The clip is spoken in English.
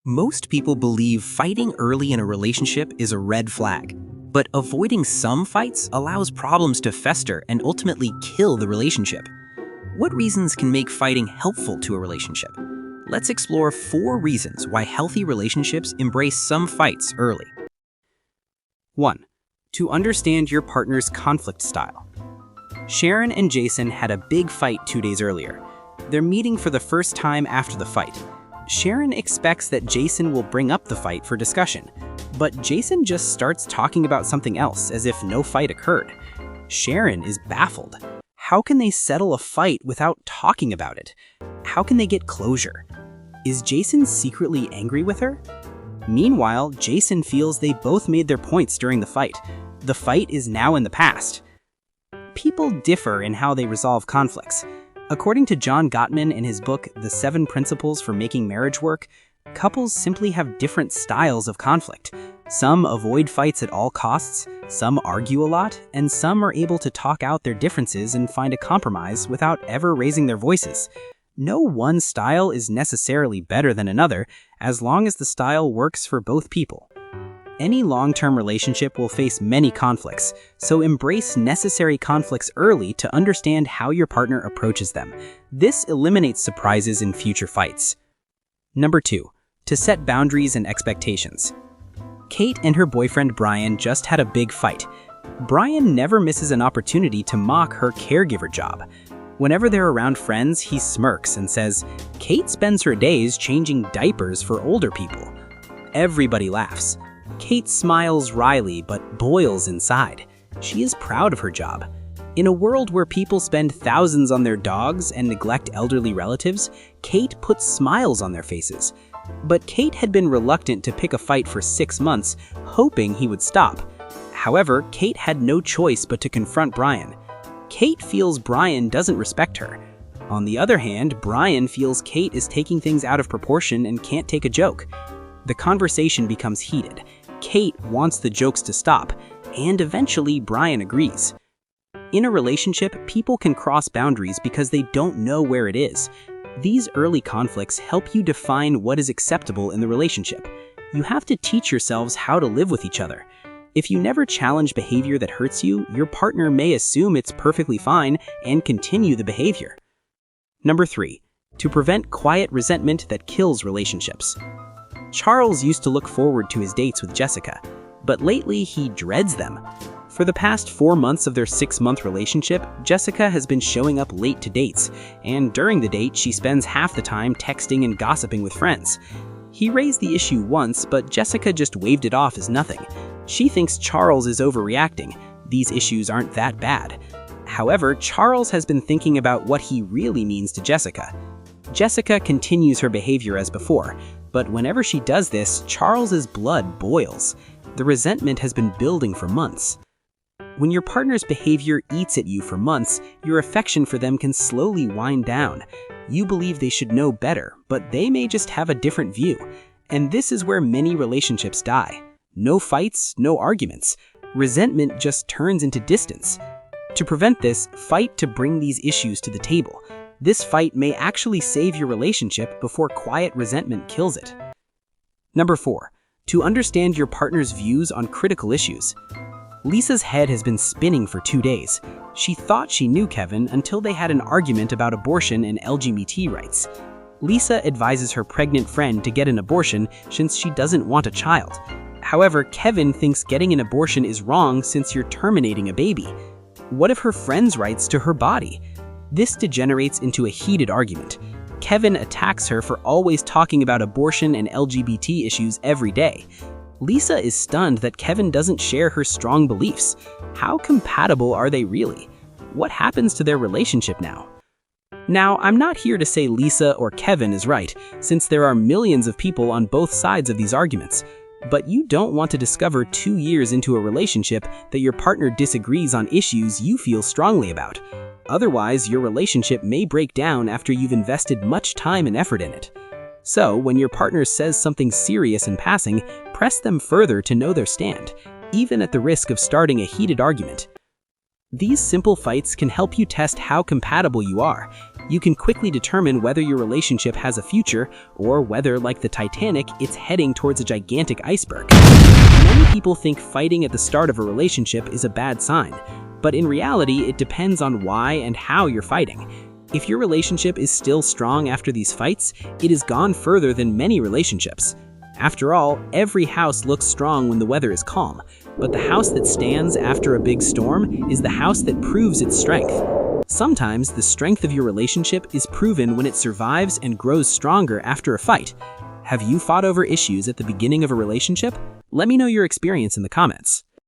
Most people believe fighting early in a relationship is a red flag, but avoiding some fights allows problems to fester and ultimately kill the relationship. What reasons can make fighting helpful to a relationship? Let's explore 4 reasons why healthy relationships embrace some fights early. 1. To understand your partner's conflict style. Sharon and Jason had a big fight 2 days earlier. They're meeting for the first time after the fight. Sharon expects that Jason will bring up the fight for discussion, but Jason just starts talking about something else as if no fight occurred. Sharon is baffled. How can they settle a fight without talking about it? How can they get closure? Is Jason secretly angry with her? Meanwhile, Jason feels they both made their points during the fight. The fight is now in the past. People differ in how they resolve conflicts. According to John Gottman in his book, The 7 Principles for Making Marriage Work, couples simply have different styles of conflict. Some avoid fights at all costs, some argue a lot, and some are able to talk out their differences and find a compromise without ever raising their voices. No one style is necessarily better than another, as long as the style works for both people. Any long-term relationship will face many conflicts, so embrace necessary conflicts early to understand how your partner approaches them. This eliminates surprises in future fights. Number 2. To set boundaries and expectations. Kate and her boyfriend Brian just had a big fight. Brian never misses an opportunity to mock her caregiver job. Whenever they're around friends, he smirks and says, "Kate spends her days changing diapers for older people." Everybody laughs. Kate smiles wryly but boils inside. She is proud of her job. In a world where people spend thousands on their dogs and neglect elderly relatives, Kate puts smiles on their faces. But Kate had been reluctant to pick a fight for 6 months, hoping he would stop. However, Kate had no choice but to confront Brian. Kate feels Brian doesn't respect her. On the other hand, Brian feels Kate is taking things out of proportion and can't take a joke. The conversation becomes heated. Kate wants the jokes to stop, and eventually Brian agrees. In a relationship, people can cross boundaries because they don't know where it is. These early conflicts help you define what is acceptable in the relationship. You have to teach yourselves how to live with each other. If you never challenge behavior that hurts you, your partner may assume it's perfectly fine and continue the behavior. Number 3. To prevent quiet resentment that kills relationships. Charles used to look forward to his dates with Jessica, but lately he dreads them. For the past 4 months of their 6-month relationship, Jessica has been showing up late to dates, and during the date she spends half the time texting and gossiping with friends. He raised the issue once, but Jessica just waved it off as nothing. She thinks Charles is overreacting. These issues aren't that bad. However, Charles has been thinking about what he really means to Jessica. Jessica continues her behavior as before, but whenever she does this, Charles's blood boils. The resentment has been building for months. When your partner's behavior eats at you for months, your affection for them can slowly wind down. You believe they should know better, but they may just have a different view. And this is where many relationships die. No fights, no arguments. Resentment just turns into distance. To prevent this, fight to bring these issues to the table. This fight may actually save your relationship before quiet resentment kills it. Number 4. To understand your partner's views on critical issues. Lisa's head has been spinning for 2 days. She thought she knew Kevin until they had an argument about abortion and LGBT rights. Lisa advises her pregnant friend to get an abortion since she doesn't want a child. However, Kevin thinks getting an abortion is wrong since you're terminating a baby. What of her friend's rights to her body? This degenerates into a heated argument. Kevin attacks her for always talking about abortion and LGBT issues every day. Lisa is stunned that Kevin doesn't share her strong beliefs. How compatible are they really? What happens to their relationship now? Now, I'm not here to say Lisa or Kevin is right, since there are millions of people on both sides of these arguments. But you don't want to discover 2 years into a relationship that your partner disagrees on issues you feel strongly about. Otherwise, your relationship may break down after you've invested much time and effort in it. So, when your partner says something serious in passing, press them further to know their stand, even at the risk of starting a heated argument. These simple fights can help you test how compatible you are. You can quickly determine whether your relationship has a future or whether, like the Titanic, it's heading towards a gigantic iceberg. Many people think fighting at the start of a relationship is a bad sign, but in reality, it depends on why and how you're fighting. If your relationship is still strong after these fights, it has gone further than many relationships. After all, every house looks strong when the weather is calm, but the house that stands after a big storm is the house that proves its strength. Sometimes the strength of your relationship is proven when it survives and grows stronger after a fight. Have you fought over issues at the beginning of a relationship? Let me know your experience in the comments.